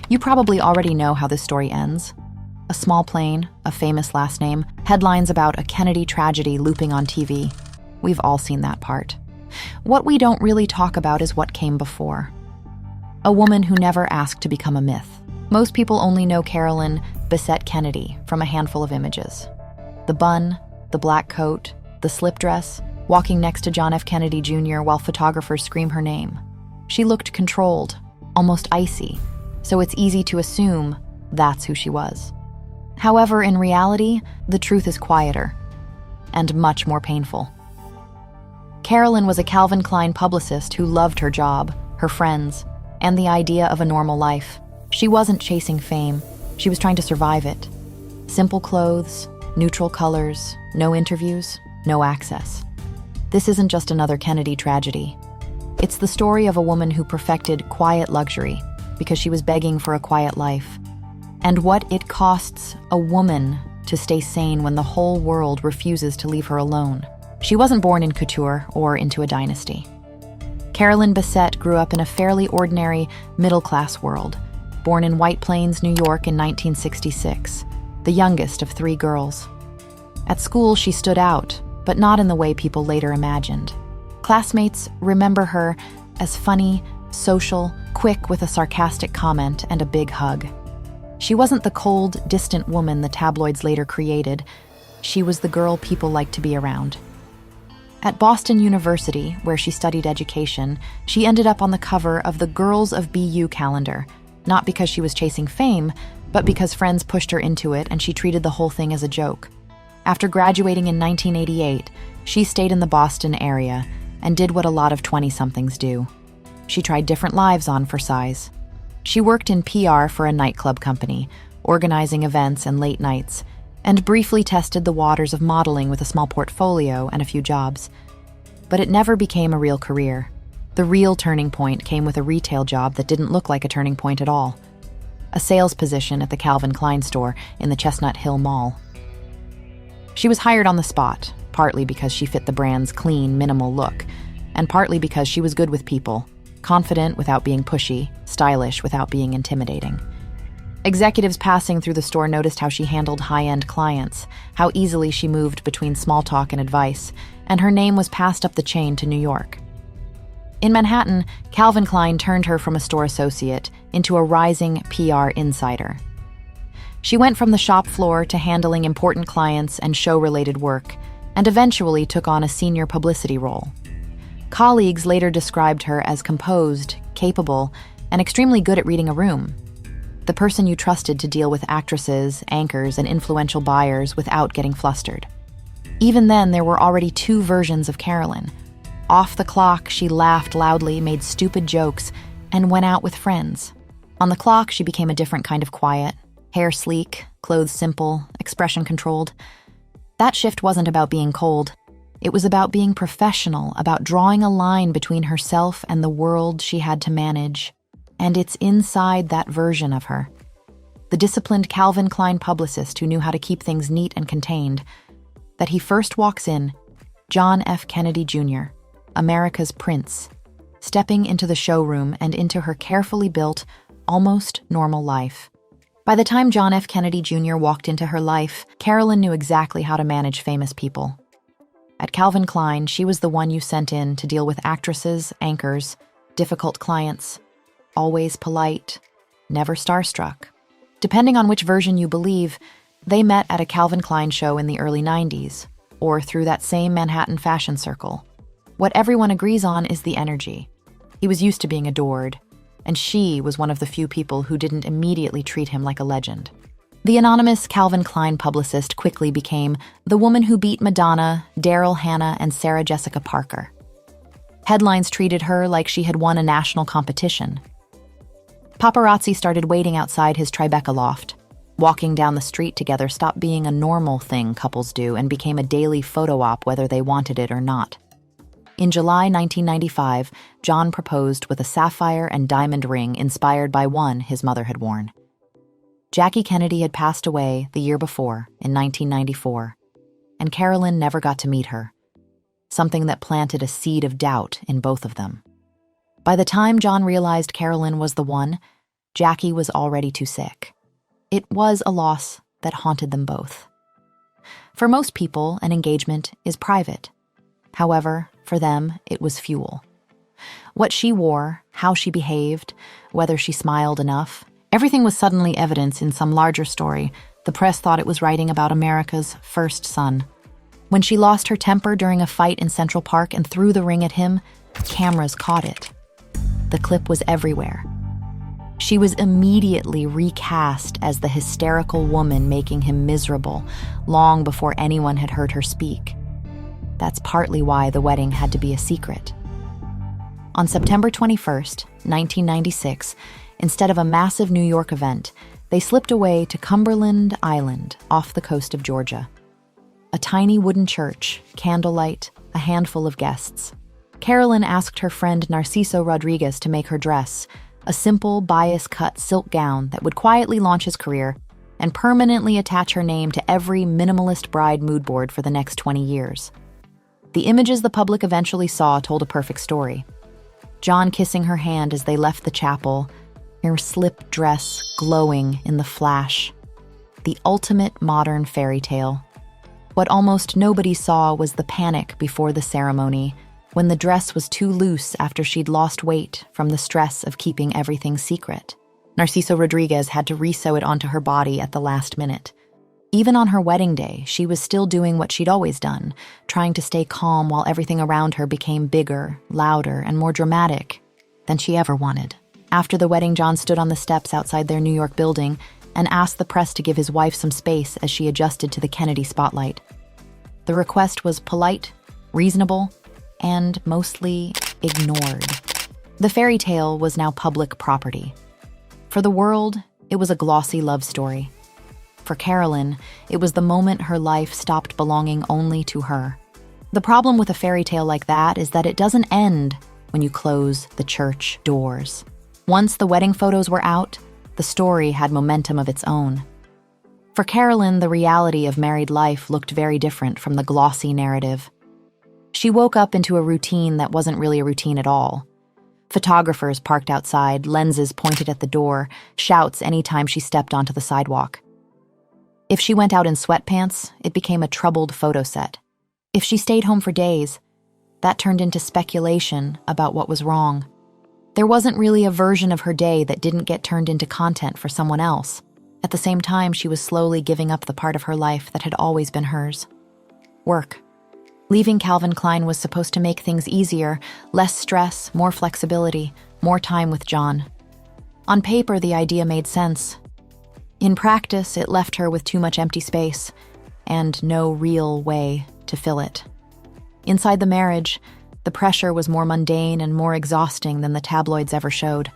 You probably already know how this story ends. A small plane, a famous last name, headlines about a Kennedy tragedy looping on TV. We've all seen that part. What we don't really talk about is what came before. A woman who never asked to become a myth. Most people only know Carolyn Bessette-Kennedy from a handful of images. The bun, the black coat, the slip dress, walking next to John F. Kennedy Jr. while photographers scream her name. She looked controlled, almost icy, so it's easy to assume that's who she was. However, in reality, the truth is quieter and much more painful. Carolyn was a Calvin Klein publicist who loved her job, her friends, and the idea of a normal life. She wasn't chasing fame, she was trying to survive it. Simple clothes, neutral colors, no interviews, no access. This isn't just another Kennedy tragedy. It's the story of a woman who perfected quiet luxury because she was begging for a quiet life, and what it costs a woman to stay sane when the whole world refuses to leave her alone. She wasn't born in couture or into a dynasty. Carolyn Bessette grew up in a fairly ordinary, middle-class world, born in White Plains, New York in 1966, the youngest of 3 girls. At school, she stood out, but not in the way people later imagined. Classmates remember her as funny, social, quick with a sarcastic comment and a big hug. She wasn't the cold, distant woman the tabloids later created. She was the girl people liked to be around. At Boston University, where she studied education, she ended up on the cover of the Girls of BU calendar, not because she was chasing fame, but because friends pushed her into it and she treated the whole thing as a joke. After graduating in 1988, she stayed in the Boston area and did what a lot of 20-somethings do. She tried different lives on for size. She worked in PR for a nightclub company, organizing events and late nights, and briefly tested the waters of modeling with a small portfolio and a few jobs. But it never became a real career. The real turning point came with a retail job that didn't look like a turning point at all. A sales position at the Calvin Klein store in the Chestnut Hill Mall. She was hired on the spot, partly because she fit the brand's clean, minimal look, and partly because she was good with people, confident without being pushy, stylish without being intimidating. Executives passing through the store noticed how she handled high-end clients, how easily she moved between small talk and advice, and her name was passed up the chain to New York. In Manhattan, Calvin Klein turned her from a store associate into a rising PR insider. She went from the shop floor to handling important clients and show-related work, and eventually took on a senior publicity role. Colleagues later described her as composed, capable, and extremely good at reading a room. The person you trusted to deal with actresses, anchors, and influential buyers without getting flustered. Even then, there were already 2 versions of Carolyn. Off the clock, she laughed loudly, made stupid jokes, and went out with friends. On the clock, she became a different kind of quiet. Hair sleek, clothes simple, expression controlled. That shift wasn't about being cold. It was about being professional, about drawing a line between herself and the world she had to manage. And it's inside that version of her. The disciplined Calvin Klein publicist who knew how to keep things neat and contained, that he first walks in, John F. Kennedy Jr., America's prince, stepping into the showroom and into her carefully built, almost normal life. By the time John F. Kennedy Jr. walked into her life, Carolyn knew exactly how to manage famous people. At Calvin Klein, she was the one you sent in to deal with actresses, anchors, difficult clients, always polite, never starstruck. Depending on which version you believe, they met at a Calvin Klein show in the early 90s, or through that same Manhattan fashion circle. What everyone agrees on is the energy. He was used to being adored, and she was one of the few people who didn't immediately treat him like a legend. The anonymous Calvin Klein publicist quickly became the woman who beat Madonna, Daryl Hannah, and Sarah Jessica Parker. Headlines treated her like she had won a national competition. Paparazzi started waiting outside his Tribeca loft. Walking down the street together stopped being a normal thing couples do and became a daily photo op whether they wanted it or not. In July 1995, John proposed with a sapphire and diamond ring inspired by one his mother had worn. Jackie Kennedy had passed away the year before, in 1994, and Carolyn never got to meet her, something that planted a seed of doubt in both of them. By the time John realized Carolyn was the one, Jackie was already too sick. It was a loss that haunted them both. For most people, an engagement is private. However, for them, it was fuel. What she wore, how she behaved, whether she smiled enough, everything was suddenly evidence in some larger story. The press thought it was writing about America's first son. When she lost her temper during a fight in Central Park and threw the ring at him, cameras caught it. The clip was everywhere. She was immediately recast as the hysterical woman making him miserable, long before anyone had heard her speak. That's partly why the wedding had to be a secret. On September 21st, 1996, instead of a massive New York event, they slipped away to Cumberland Island off the coast of Georgia. A tiny wooden church, candlelight, a handful of guests. Carolyn asked her friend Narciso Rodriguez to make her dress, a simple bias-cut silk gown that would quietly launch his career and permanently attach her name to every minimalist bride mood board for the next 20 years. The images the public eventually saw told a perfect story. John kissing her hand as they left the chapel, her slip dress glowing in the flash. The ultimate modern fairy tale. What almost nobody saw was the panic before the ceremony, when the dress was too loose after she'd lost weight from the stress of keeping everything secret. Narciso Rodriguez had to re-sew it onto her body at the last minute. Even on her wedding day, she was still doing what she'd always done, trying to stay calm while everything around her became bigger, louder, and more dramatic than she ever wanted. After the wedding, John stood on the steps outside their New York building and asked the press to give his wife some space as she adjusted to the Kennedy spotlight. The request was polite, reasonable, and mostly ignored. The fairy tale was now public property. For the world, it was a glossy love story. For Carolyn, it was the moment her life stopped belonging only to her. The problem with a fairy tale like that is that it doesn't end when you close the church doors. Once the wedding photos were out, the story had momentum of its own. For Carolyn, the reality of married life looked very different from the glossy narrative. She woke up into a routine that wasn't really a routine at all. Photographers parked outside, lenses pointed at the door, shouts anytime she stepped onto the sidewalk. If she went out in sweatpants, it became a troubled photo set. If she stayed home for days, that turned into speculation about what was wrong. There wasn't really a version of her day that didn't get turned into content for someone else. At the same time, she was slowly giving up the part of her life that had always been hers. Work. Leaving Calvin Klein was supposed to make things easier, less stress, more flexibility, more time with John. On paper, the idea made sense. In practice, it left her with too much empty space and no real way to fill it. Inside the marriage, the pressure was more mundane and more exhausting than the tabloids ever showed.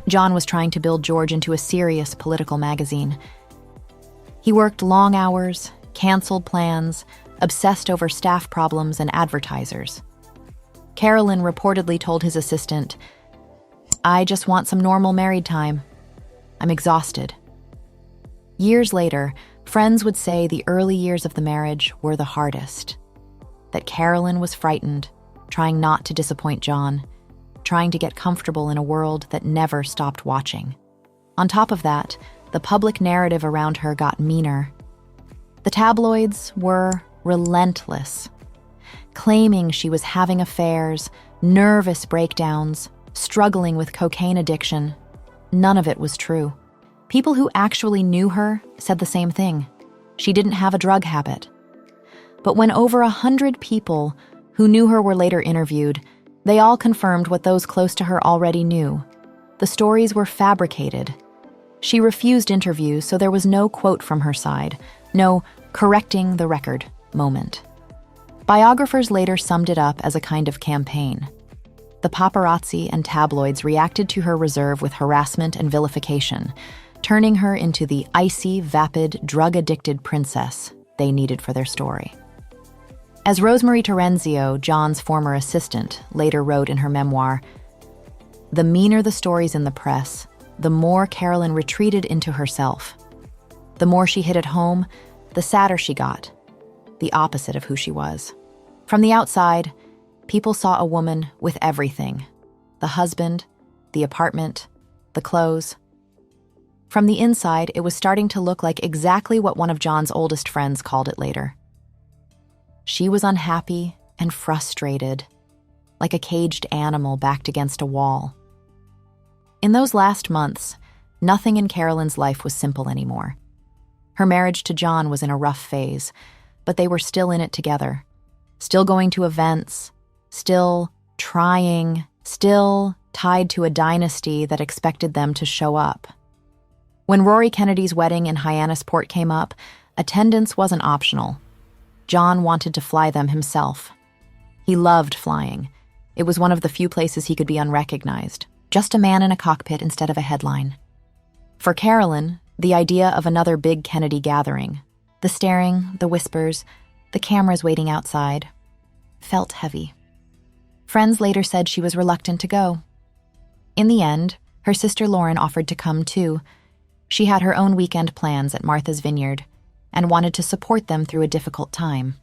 John was trying to build George into a serious political magazine. He worked long hours, canceled plans, obsessed over staff problems and advertisers. Carolyn reportedly told his assistant, "I just want some normal married time. I'm exhausted." Years later, friends would say the early years of the marriage were the hardest. That Carolyn was frightened, trying not to disappoint John, trying to get comfortable in a world that never stopped watching. On top of that, the public narrative around her got meaner. The tabloids were relentless, claiming she was having affairs, nervous breakdowns, struggling with cocaine addiction. None of it was true. People who actually knew her said the same thing. She didn't have a drug habit. But when over 100 people who knew her were later interviewed, they all confirmed what those close to her already knew. The stories were fabricated. She refused interviews, so there was no quote from her side, no correcting the record moment. Biographers later summed it up as a kind of campaign. The paparazzi and tabloids reacted to her reserve with harassment and vilification, turning her into the icy, vapid, drug-addicted princess they needed for their story. As Rosemarie Terenzio, John's former assistant, later wrote in her memoir, "The meaner the stories in the press, the more Carolyn retreated into herself. The more she hid at home, the sadder she got, the opposite of who she was. From the outside, people saw a woman with everything: the husband, the apartment, the clothes, From the inside, it was starting to look like exactly what one of John's oldest friends called it later. She was unhappy and frustrated, like a caged animal backed against a wall. In those last months, nothing in Carolyn's life was simple anymore. Her marriage to John was in a rough phase, but they were still in it together, still going to events, still trying, still tied to a dynasty that expected them to show up. When Rory Kennedy's wedding in Hyannisport came up, attendance wasn't optional. John wanted to fly them himself. He loved flying. It was one of the few places he could be unrecognized, just a man in a cockpit instead of a headline. For Carolyn, the idea of another big Kennedy gathering, the staring, the whispers, the cameras waiting outside, felt heavy. Friends later said she was reluctant to go. In the end, her sister Lauren offered to come too. She had her own weekend plans at Martha's Vineyard and wanted to support them through a difficult time.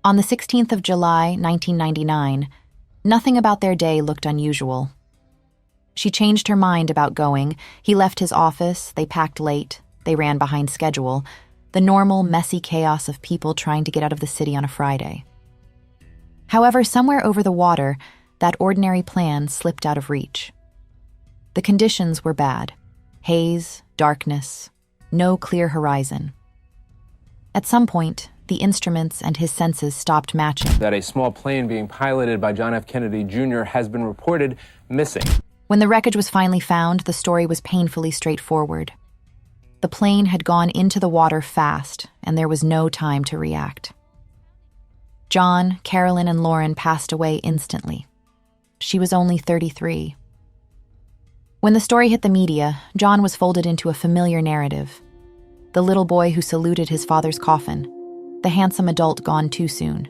On the 16th of July, 1999, nothing about their day looked unusual. She changed her mind about going. He left his office, they packed late, they ran behind schedule, the normal, messy chaos of people trying to get out of the city on a Friday. However, somewhere over the water, that ordinary plan slipped out of reach. The conditions were bad. Haze, darkness, no clear horizon. At some point, the instruments and his senses stopped matching. That a small plane being piloted by John F. Kennedy Jr. has been reported missing. When the wreckage was finally found, the story was painfully straightforward. The plane had gone into the water fast, and there was no time to react. John, Carolyn, and Lauren passed away instantly. She was only 33. When the story hit the media, John was folded into a familiar narrative. The little boy who saluted his father's coffin, the handsome adult gone too soon,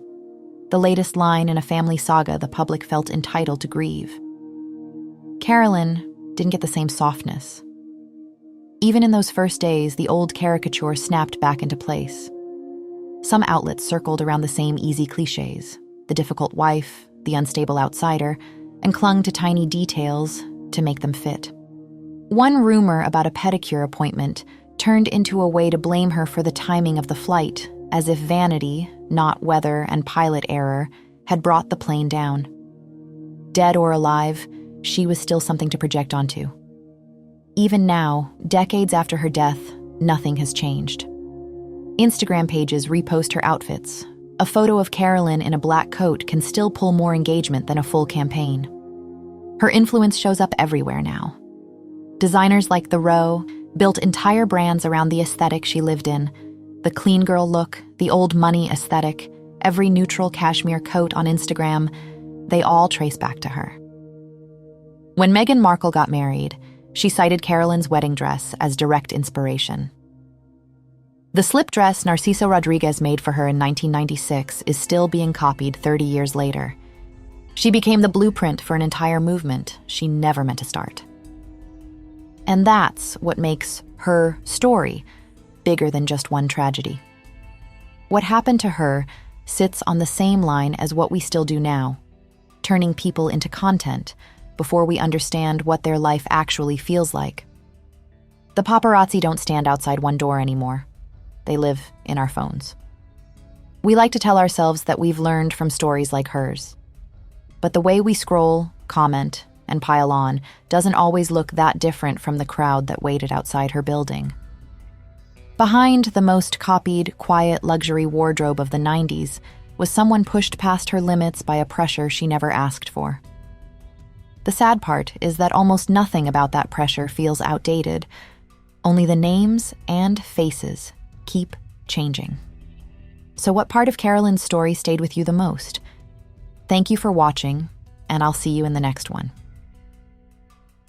the latest line in a family saga the public felt entitled to grieve. Carolyn didn't get the same softness. Even in those first days, the old caricature snapped back into place. Some outlets circled around the same easy cliches, the difficult wife, the unstable outsider, and clung to tiny details to make them fit. One rumor about a pedicure appointment turned into a way to blame her for the timing of the flight, as if vanity, not weather and pilot error, had brought the plane down. Dead or alive, she was still something to project onto. Even now, decades after her death, nothing has changed. Instagram pages repost her outfits. A photo of Carolyn in a black coat can still pull more engagement than a full campaign. Her influence shows up everywhere now. Designers like The Row built entire brands around the aesthetic she lived in. The clean girl look, the old money aesthetic, every neutral cashmere coat on Instagram, they all trace back to her. When Meghan Markle got married, she cited Carolyn's wedding dress as direct inspiration. The slip dress Narciso Rodriguez made for her in 1996 is still being copied 30 years later. She became the blueprint for an entire movement she never meant to start. And that's what makes her story bigger than just one tragedy. What happened to her sits on the same line as what we still do now, turning people into content before we understand what their life actually feels like. The paparazzi don't stand outside one door anymore. They live in our phones. We like to tell ourselves that we've learned from stories like hers. But the way we scroll, comment, and pile on doesn't always look that different from the crowd that waited outside her building. Behind the most copied, quiet luxury wardrobe of the 90s was someone pushed past her limits by a pressure she never asked for. The sad part is that almost nothing about that pressure feels outdated. Only the names and faces keep changing. So what part of Carolyn's story stayed with you the most? Thank you for watching, and I'll see you in the next one.